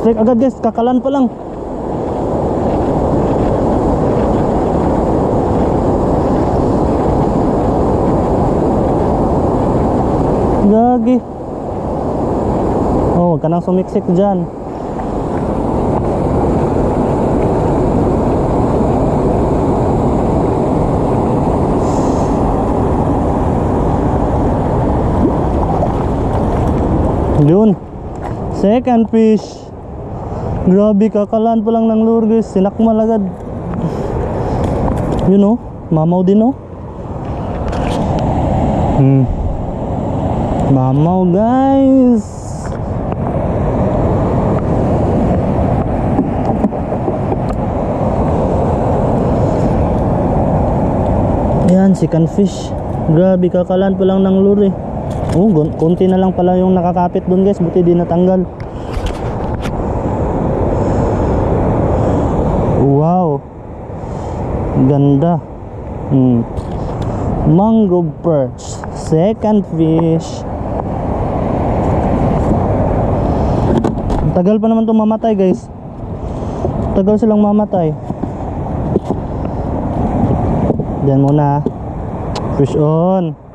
Strike agad guys, kakalan pa lang. Gagi. Oh, huwag ka nang sumiksik dyan. Yun, second fish. Grabe, kakalaan pa lang ng lure guys. Sinakmal agad. Yun oh, mamaw din oh. Mamaw guys. Yan, second fish. Grabe, kakalaan pa lang ng lure eh. Oh, konti na lang pala yung nakakapit doon guys, buti di natanggal. Wow, ganda. Mangrove perch, second fish. Tagal pa naman itong mamatay guys. Tagal silang mamatay. Diyan muna. Fish on.